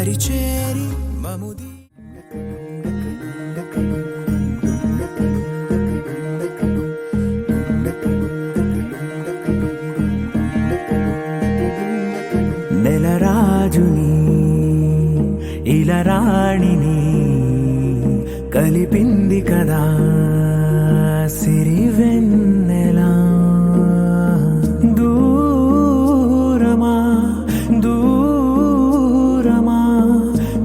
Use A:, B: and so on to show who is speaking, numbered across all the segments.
A: దరిచేరి మముది నెలరాజుని ఇలరాణిని కలిపింది కదా సిరివెన్నెలా దూరమా దూరమా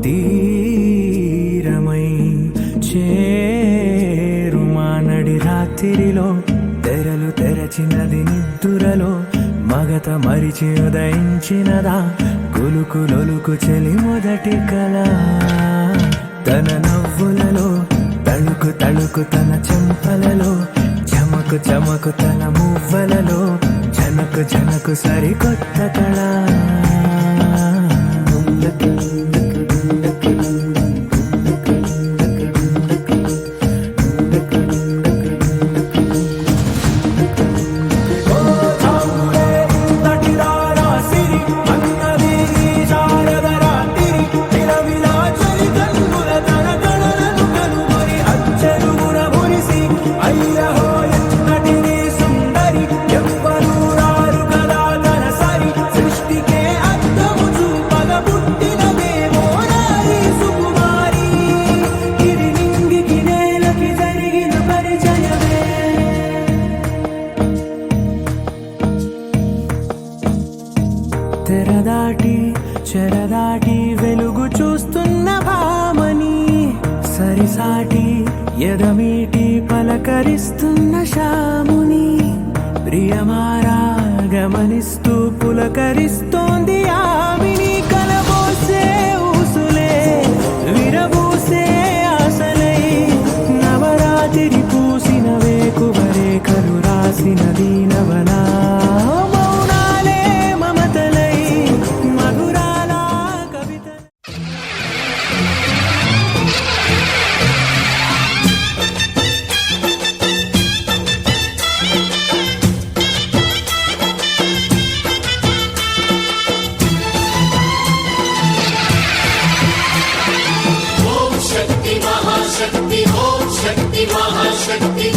A: తీరమై చేరుమా నడి రాత్రిలో తెరలు తెరచినది నిద్దురలో మగత మరిచి ఉదయించినదా కులుకు లొలుకు చెలి మొదటి కళ తన నవ్వులలో తళుకు తళుకు తన చెంపలలో చమకు చమకు తన మువ్వలలో జనకు జనకు సరికొత్త కళ తెరదాటి చెరదాటి వెలుగు చూస్తున్న భామని సరిసాటి ఎదమీటి పలకరిస్తున్న శాముని ప్రియమారా గమనిస్తూ పులకరిస్తోంది ఆవిని కలబోసే ఊసులే విరబూసే ఆశలై నవరాత్రి పూసిన వేకువరే కలు రాసిన దీనవనా
B: महाशक्ति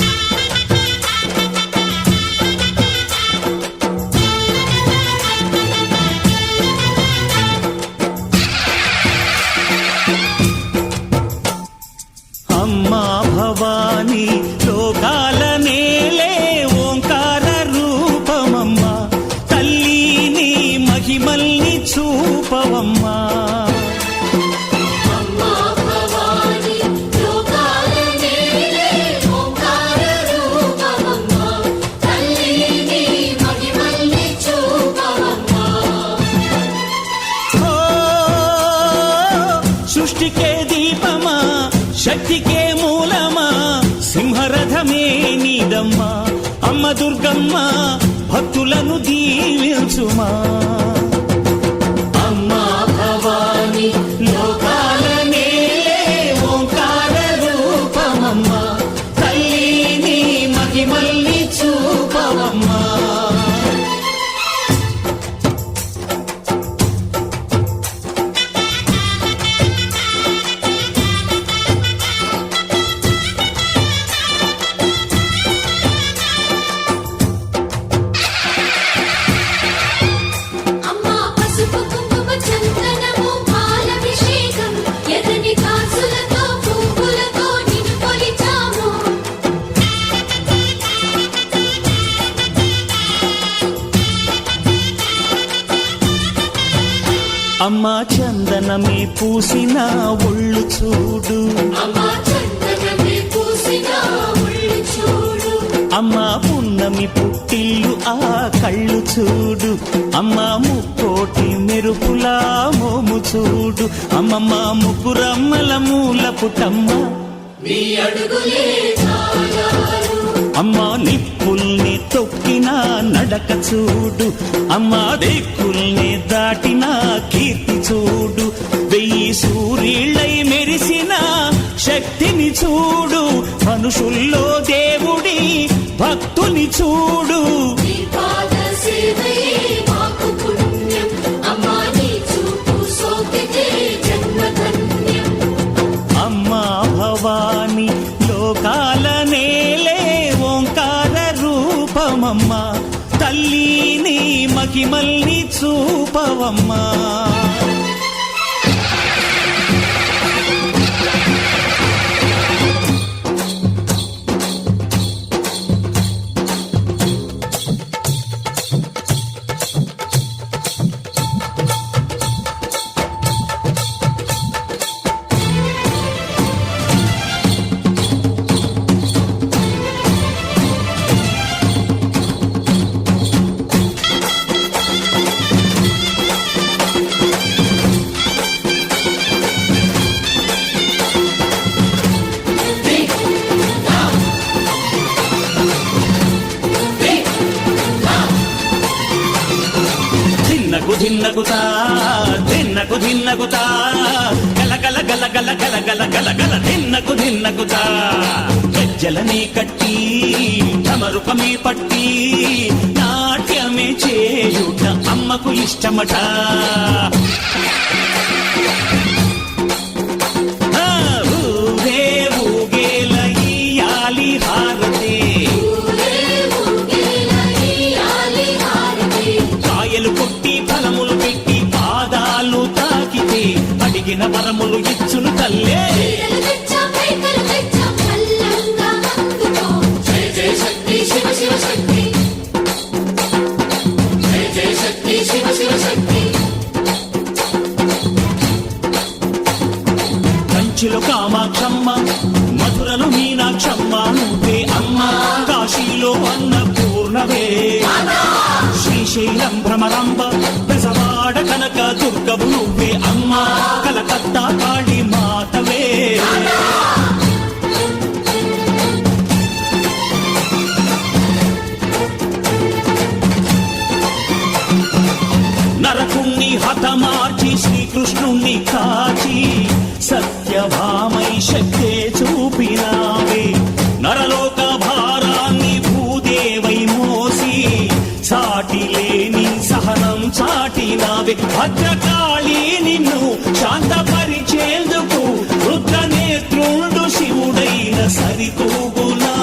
B: अम्मा भवानी लोकाल नेले ओंकार रूपमम्मा तल्ली महिमल्नि चूपवम्मा शक्ति के मूलमा सिंहरथमे नीदम्मा अम्म दुर्गम्म भक्तुలను దీవించుమా अम्मा भवानी लोकाल नेले ओंकार रूपमम्मा तल्ली महिमल्नि చూపవమ్మా అమ్మా చందనమే పూసిన ఒళ్ళు చూడు అమ్మా చందనమే పూసిన ఒళ్ళు చూడు అమ్మా పున్నమి పుట్టిల్లు ఆ కళ్ళు చూడు అమ్మా ముక్కోటి మెరుపులా మోము చూడు అమ్మమ్మ ముగ్గురమ్మల మూల పుటమ్మ నీ అడుగులే చాలారు అమ్మా నిప్పుల్ని తొక్కిన నడక చూడు అమ్మా దిక్కుల్ని దాటిన కీర్తి చూడు వెయ్యి సూర్యుళ్ళై మెరిసిన శక్తిని చూడు మనుషుల్లో దేవుడి భక్తుని చూడు
C: సేవయే మాకు పుణ్యం అమ్మా నీ చూపు సోకితే
B: తల్లి నీ మహిమల్ని చూపవమ్మా. ధిన్నగుతా ధిన్నగుతా గల గల గల గల గల గల గల గల ధిన్నగుతా గజ్జలని కట్టి ఢమరుకమే పట్టి నాట్యమే చేయుట అమ్మకు ఇష్టమట. ఊరే ఊగేల ఇయ్యాలి హారతి, కాయలు కొట్టి ఫలములు పెట్టి పాదాలు తాకితే అడిగిన వరములు ఇచ్చును తల్లే. కంచిలో కామాక్షమ్మ, మధురలు మీనాక్షమ్మ నువ్వే అమ్మ, కాశీలో అన్నపూర్ణవే, శ్రీశైలం భ్రమరాంబ, బెజవాడ కనక దుర్గవు నువ్వే అమ్మ, కలకత్తా కాళీ మాతవే. నరకుణ్ణి హతమార్చి శ్రీకృష్ణుణ్ణి కాచి సత్యభామై శక్తే చూపినావే, నరలోక భారాన్ని భూదేవై మోసి సాటి లేని సహనం చాటినావే. భద్రకాళి నిన్ను శాంతపరిచేందుకు రుద్రనేత్రుండు శివుడైన సరితూగులా,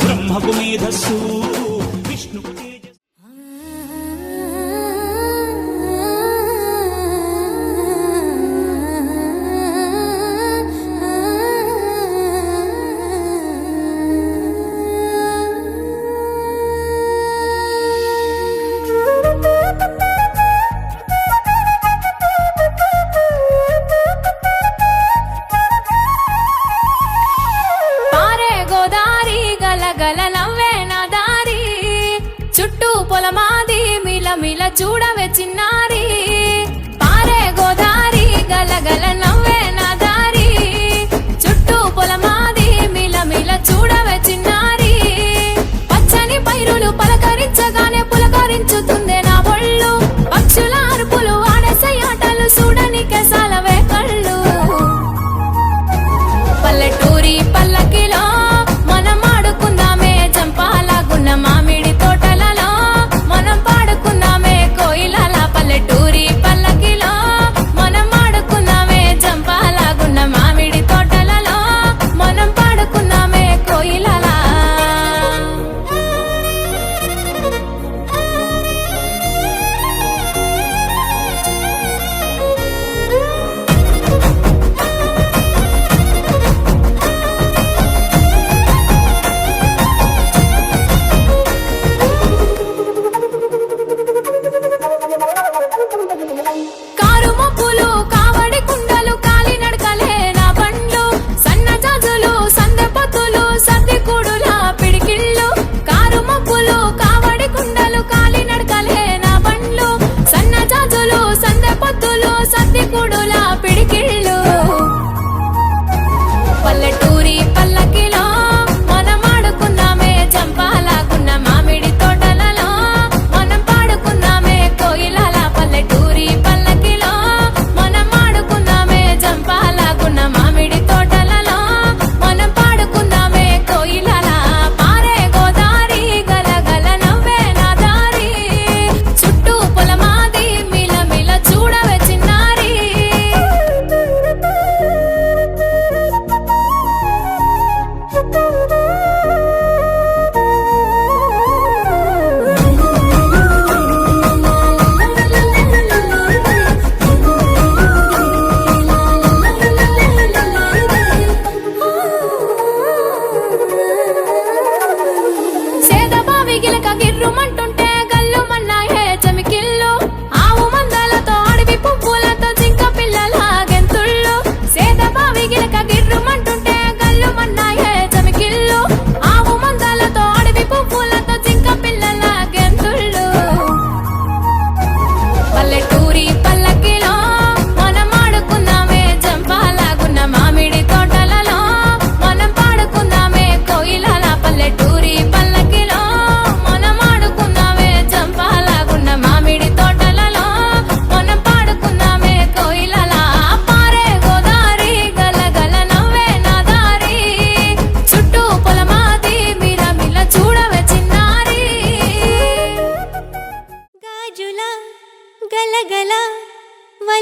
B: బ్రహ్మకు మేధస్సు విష్ణుకు తేజస్సు.
C: పొలమాది మిల మిల చూడవే చిన్నారి, పారే గోదారి గలగల నవ్వే నా దారి, చుట్టూ పొలమాది మిల మిల చూడవే చిన్నారి, పచ్చని పైరులు పలకరించగానే పులకరించుతుందే నా ఒళ్ళు, పక్షుల అరుపులు ఆడసే ఆటలు చూడని కెసాలవే కళ్ళు, పల్లెటూరి పల్లకిలో మనం ఆడుకుందామే చంపాలాగున్న మామిడి తోటలలో, మనం పాడుకుందామే కోయిలల, పల్లెటూరి పల్లకిలో మనం ఆడుకుందామే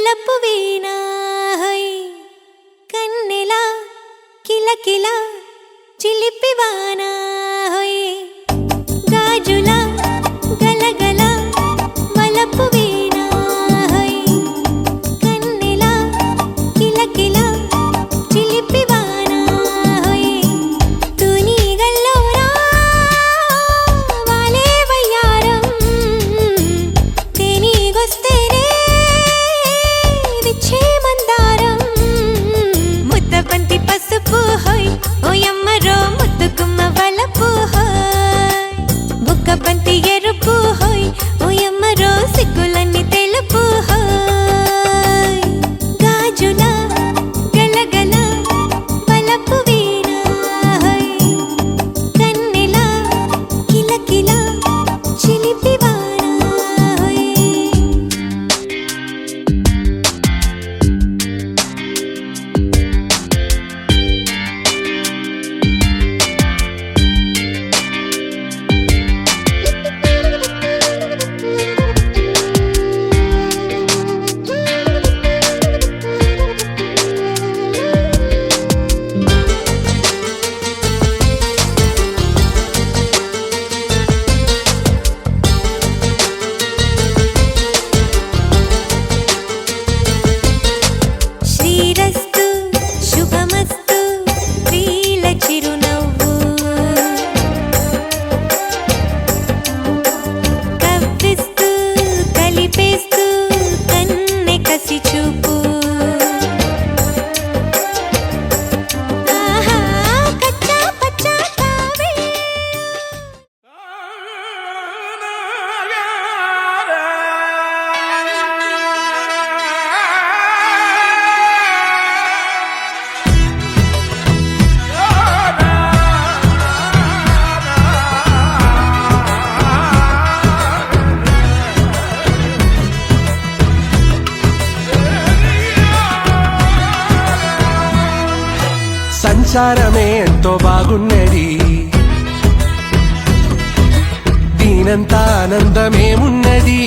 D: వలపు వీణ హై కన్నెలా కిలకిల చిలిపివాన హై గాజుల గలగల వలపు వీణ హై కన్నెలా కిలకిల చిలిపివాన హై తుని గల్లోరా వాలే వయ్యారం తేనీగొస్తేనే విచ్చే మందారం ముద్దబంతి పసుపు హోయ్ ఓయమ్మరో ముద్దుగుమ్మ వలపు హోయ్ బుక్కబంతి ఎరుపు హోయ్ ఓయమ్మరో సిగ్గులన్నీ తెలుపు హోయ్ గాజుల గలగల వలపు వీణ హోయ్ కన్నెల కిలకిల చిలిపివాన హోయ్ శ్రీరస్తు శుభమస్తు ప్రియుల చిరునవ్వు కవ్విస్తూ కలిపేస్తూ కన్నె కసి చూపు ఆహా కచ్చా పచ్చా కావే
A: సంచారమే ఎంతో బాగున్నది దీనంతా ఆనందమేమున్నది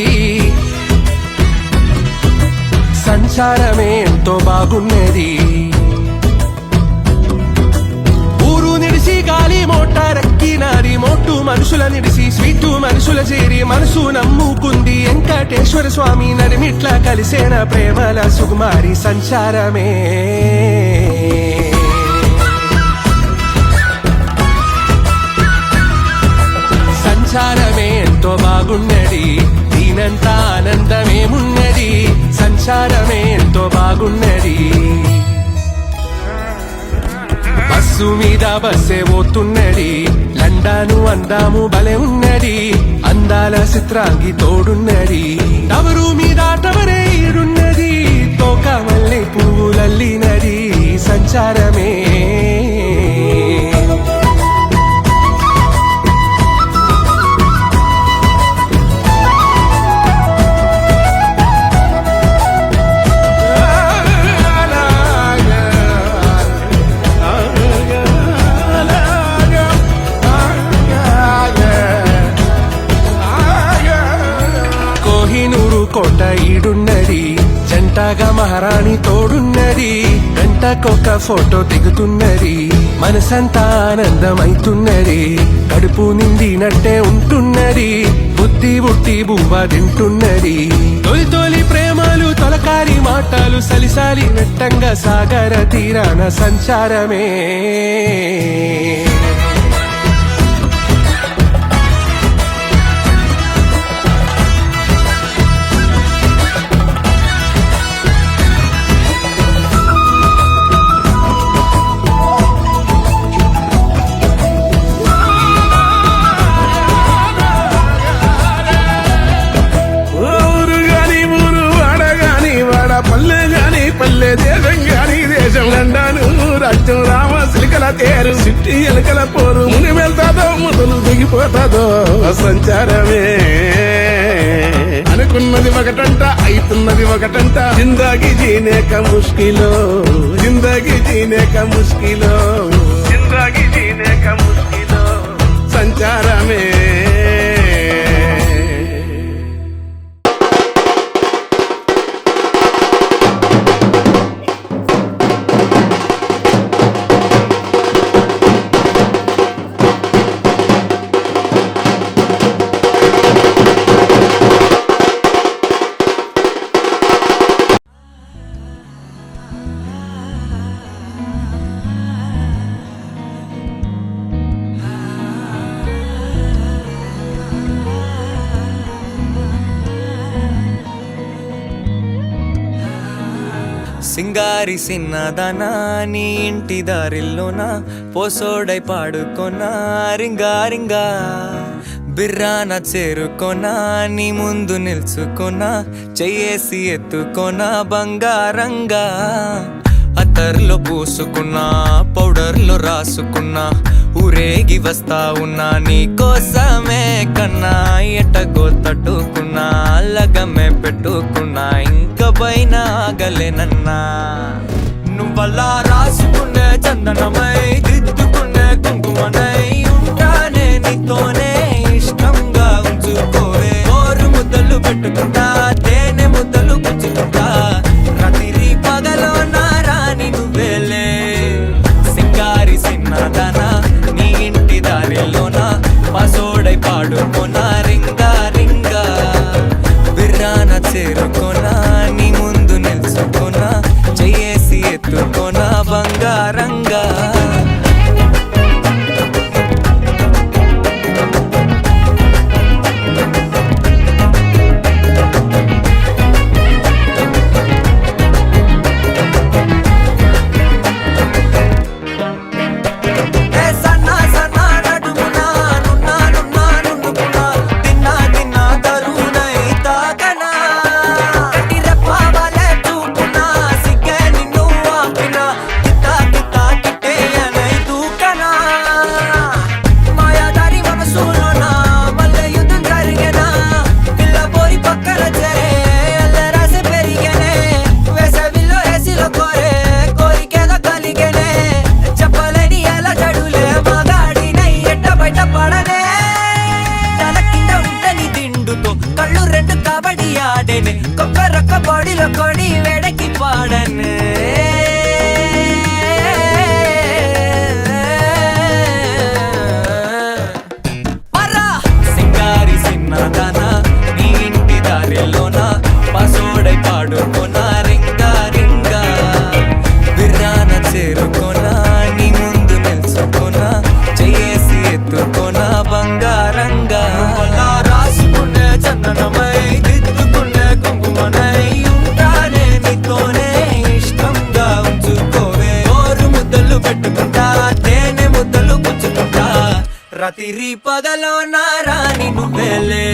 A: సంచారమే ఎంతో బాగున్నది ఊరు నిడిసి గాలి మోటారెక్కినారి మోటు మనుషుల నిడిసి స్వీటు మనుషుల చేరి మనసు నమ్ముకుంది వెంకటేశ్వర స్వామి నడిమిట్లా కలిసేన ప్రేమల సుకుమారి సంచారమే సంచారమే ఎంతో బాగున్నది దీనంతా ఆనందమేమున్నది సంచారమే ఎంతో బాగున్నది బస్సు మీద బస్సే పోతున్నది లండాను అందాము బలే ఉన్నది అందాల చిత్రాంగి తోడున్నది టవరు మీద టవరే ఈడున్నది తోక మల్లె పువ్వులల్లినది సంచారమే కోహినూరు కోట ఈడున్నది జంటగా మహారాణి తోడున్నది గంటకొక ఫోటో దిగుతున్నది మనసంతా ఆనందమైతున్నది కడుపు నిండినట్టే ఉంటున్నది బుద్ధి బుట్టి బువ్వ తింటున్నది తొలి తొలి ప్రేమలు తొలకారి మాటలు సలిసాలి నెట్టంగా సాగర తీరాన సంచారమే
E: పల్లె దేశం గాని దేశం లండాను రాజ్యం రామ సిలికల తేరు సిట్టి ఎలకల పోరు ముని వెళ్తాదో ముదులు దిగిపోతాదో సంచారమే అనుకున్నది ఒకటంట అయితున్నది ఒకటంట జిందాగి జీనే కా ముష్కిలో జిందాగి జీనే కా ముష్కిలో జిందాగి జీనే కా ముష్కిలో సంచారమే
F: సింగారి సిన్నదనా నీ ఇంటి దారిల్లోన పోసోడై పాడుకొనా రింగా రింగా బిర్రాన చేరుకొనా నీ ముందు నిల్చుకొనా చెయ్యేసి ఎత్తుకొనా బంగారంగా అత్తర్లో పూసుకున్నా పౌడర్లో రాసుకున్నా ఊరేగి వస్తా ఉన్నా నీ కోసమే కన్నా ఎటగో తట్టుకున్నా లగమే పెట్టుకున్నా ఇంక పైన ఆగలేనన్నా నువ్వలా రాసుకునే చందనమై దిద్దుకునే కుంకుమనై ఉంటానే నీతోనే ఇష్టంగా ఉంచుకోవే ఓరు ముద్దలు పెట్టుకుంటా తేనె ముద్దలు పుచ్చుకుంటా రాత్రి పగలో నా రాణి నువ్వేలే సింగారి సిన్నదనా నీ ఇంటి దారిలోన పసోడై పాడుకొనా రింగా రింగా బిర్రాన చేరుకొనా నీ ముందు నిల్చుకొనా చెయ్యేసి ఎత్తుకొనా బంగారంగా కళ్ళు రెండు కబడ్డీ ఆడేనే కొక్కరొక్క బాడీలో కొడి వేడకి పాడనే సింగారి సిన్నదనా నీ ఇంటి దారిలోన పసోడై పాడుకొనా రింగా రింగా బిర్రాన చేరుకొనా నీ ముందు నిల్చుకొనా చెయ్యేసి ఎత్తుకొనా బంగారంగా రాసుకునే చందనమై దిద్దుకునే కుంకుమనై ఉంటానే నీతోనే ఇష్టంగా ఉంచుకోవే ఓరు ముద్దలు పెట్టుకుంటా తేనె ముద్దలు పుచ్చుకుంటా రాత్రి పగలో నా రాణి నువ్వేలే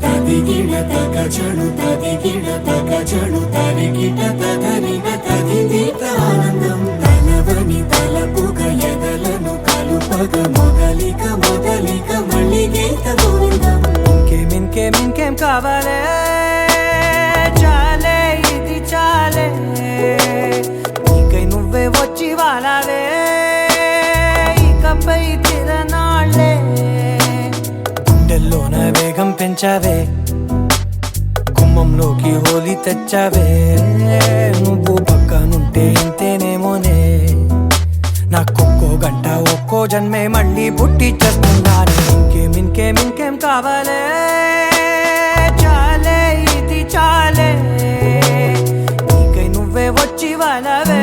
B: తదిగిడ తగ చడు తదిగిడ తగ చడు తరిగిట తగరిన తదిదీత ఆనందం తలవని తలపుగ ఎదలను కలుపగ మొదలిక మొదలిక మళ్ళీ గీత గోవిందం
F: ఇంకేం కావాలే చాలే ఇది చాలే నీకై నువ్వే వచ్చి వాలావే ఇకపై తిరనాళ్ళే గుండెల్లోన వేగం పెంచావే గుమ్మంలోకి హోలీ తెచ్చావే నువ్వు పక్కనుంటే ఇంతేనేమోనే నాకొక్కో గంట ఒక్కో జన్మే మళ్ళీ పుట్టి చేస్తున్నాను ఇంకేం కావాలే చాలే ఇది చాలే నీకై నువ్వే వచ్చి వాలవే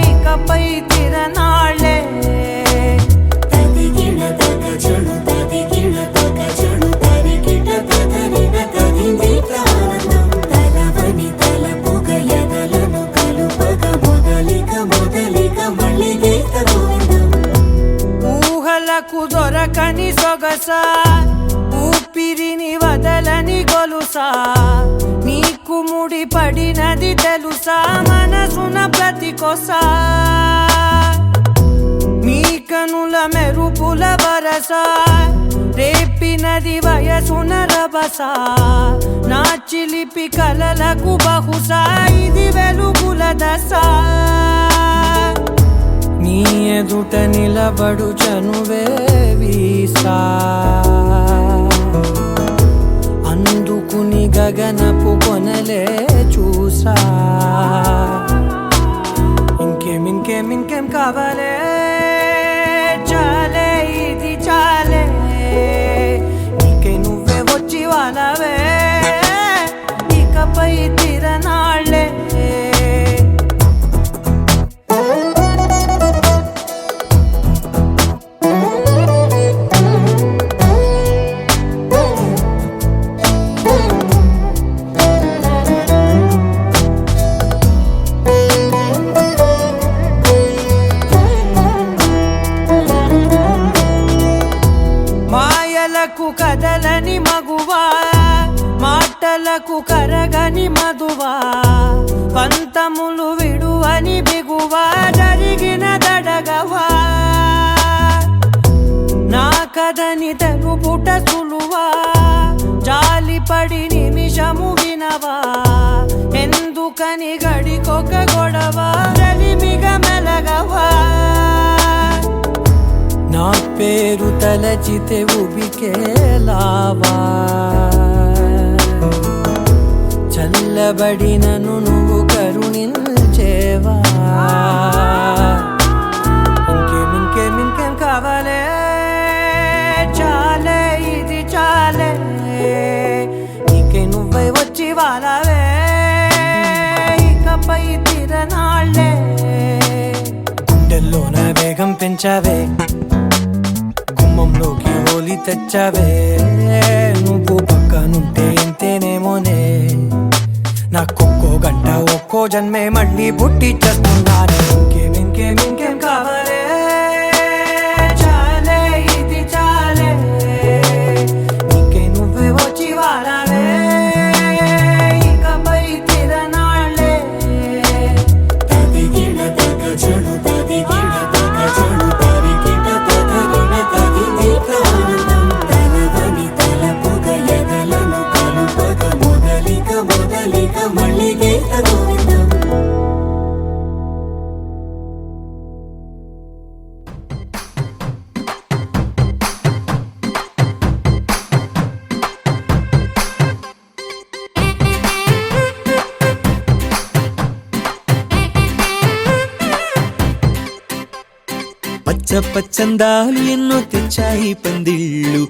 F: ఇకపై తిరనాళ్ళే
B: తదిగిడ తగ చడు తదిగిడ తగ చడు తరిగిట తగరిన తదిదీత ఆనందం తలవని తలపుగ ఎదలను కలుపగ మొదలిక మొదలిక మళ్ళీ గీత గోవిందం
F: ఊహలకు దొరకని సొగసా ఊపిరిని వదలని గొలుసా నీకు ముడి పడినది తెలుసా మనసున ప్రతి కొసా నీ కనుల మెరుపుల వరస రేపినది వయసున రభస నా చిలిపి కలలకు బహుశా ఇది వెలుగుల దశ నీ ఎదుట నిలబడు చనువే వీసా అందుకుని గగనపు కొనలే చూసా ఇంకేం కావాలే చాలే ఇది చాలే నీకే నువ్వే వచ్చి వాలవే ఇకపై తిరనాళ్ళే మాయలకు కదలని మగువా మాటలకు కరగని మధువా పంతములు విడువని బిగువా జరిగిన దడగవా నా కదని తెలుపుట సులువా జాలిపడి నిమిషము వినవా ఎందుకని గడికొక గొడవ రలిమిగ మెలగవా నా పేరు తలచితే ఉబికేలావా చల్లబడినను నువ్వు కరుణించేవా ఇంకేం కావాలే చాలే ఇది చాలే నీకే నువ్వే వచ్చి వాలవే ఇకపై తిరనాళ్ళే గుండెల్లోన వేగం పెంచావే గుమ్మంలోకి హోలీ తెచ్చావే నువ్వు పక్కనుంటే ఇంతేనేమోనే నాకొక్కో గంట ఒక్కో జన్మే మళ్ళీ పుట్టి చేస్తున్నానే ఇంకేం కావాలే చాలే ఇది చాలే నీకే నువ్వే వచ్చి వాలవే ఇకపై తిరనాళ్ళే
B: తదిగిన తగ చెడు తదిగిన తగ చెడు తరిగిన తగగిన తగిన ఆనందం తలవని తలపుగ ఎదలను కలుపగ మొదలిక మళ్ళీ గీత గోవిందం
G: పచ్చందాలు ఎన్నో తెచ్చాయి పందిళ్ళు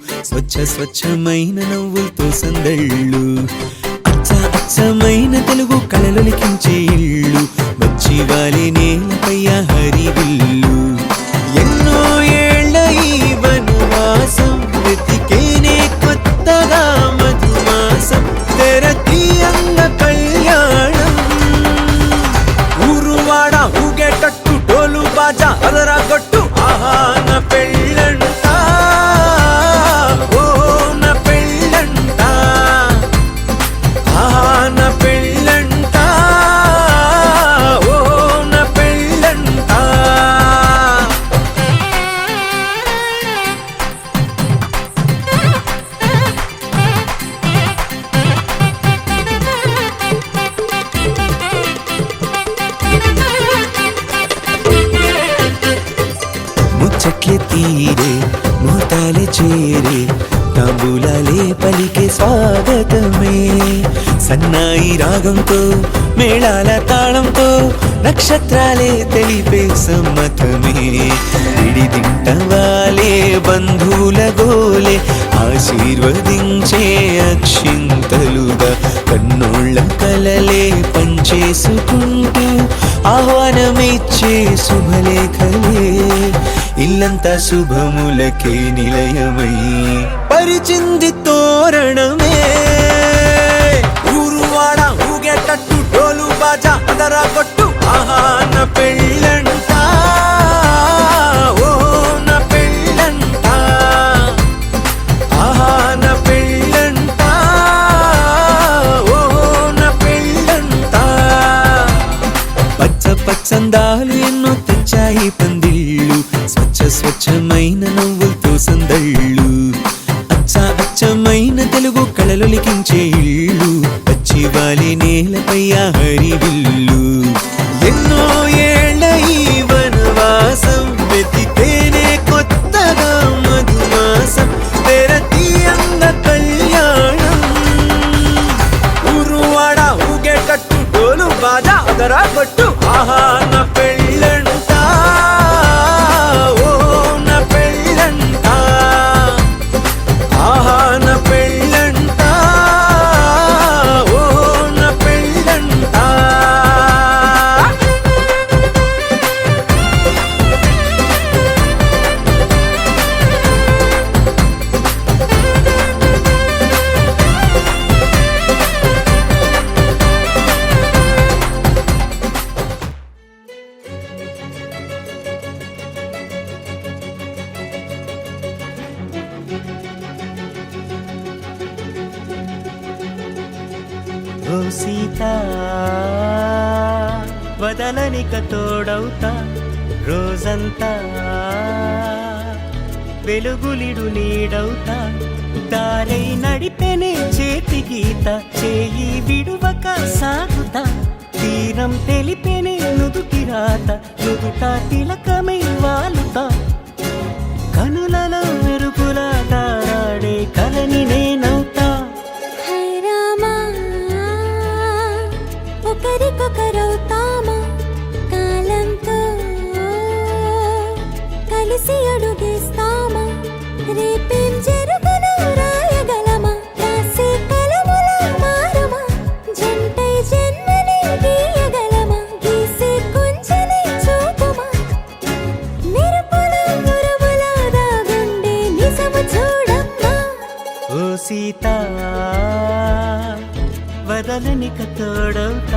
G: స్వచ్ఛమైన నవ్వులతో సందళ్ళు అచ్చమైన తెలుగు కళలొలికించే ఇళ్ళు వచ్చి వాలి నేలపై హరివిల్లు ఎన్నో ఏళ్ల ఈ వనవాసం వెతికేనే కొత్తగా మధుమాసం తెరతీయంగ కళ్యాణం ఊరువాడ ఊగేటట్టు డోలు బాజా అదరా కొట్టు ఆహా నా పెళ్ళంట ఓ నా పెళ్ళంట ఆహా నా పెళ్ళంట ఓ నా పెళ్ళంట ముచ్చట్లే తీరే మోతాలే చేరే తాంబూలాలే పలికే స్వాగతమే సన్నాయి రాగంతో మేళాల తాళంతో నక్షత్రాలే తెలిపే సమ్మతమే విడిదింటవాలే బంధువుల గోలే ఆశీర్వదించే అక్షింతలుగా కన్నోళ్ళ కలలే పంచేసుకుంటూ ఆహ్వానమిచ్చే శుభలేఖలే ఇల్లంతా శుభములకే నిలయమై పరిచింది తోరణమే ఊరువాడ ఊగేటట్టు డోలు బాజా అదరా కొట్టు ఆహా నా పెళ్ళంట ఓ నా పెళ్ళంట ఆహా నా పెళ్ళంట ఓ నా పెళ్ళంట పచ్చందాలు ఎన్నో తెచ్చాయి పందిళ్ళు స్వచ్ఛమైన నవ్వులతో సందళ్ళు అచ్చమైన తెలుగు కళలొలికించే ఇళ్ళు వచ్చి వాలి నేలపై హరివిల్లు ఎన్నో ఏళ్ల ఈ వనవాసం ఆహా నా పెళ్ళంట ఓ నా పెళ్ళంట ఆహా నా పెళ్ళంట ఓ నా పెళ్ళంట
F: ఓ సీత వదలనిక తోడవుతా రోజంతా వెలుగులిడు నీడవుతా దారై నడిపెనే చేతి గీత చేయి విడువక సాగుతా తీరం తెలిపెనే నుదుటి రాత నుదుట తిలకమై వాలుతా కనులలో మెరుగులా తారాడే కలని నేనవుతా
D: హై రామా ఒకరికొకరవుతామా కాలంతో కలిసి అడుగేస్తామా రేపేం జరుగును రాయగలమా రాసే కలముల మారమా జంటై జన్మని గీయగలమా గీసే కొంచెని చూపుమా మెరుపుల మురముల దాగుండే నిజము చూడమ్మా
F: ఓ సీత వదలనిక తోడవుతా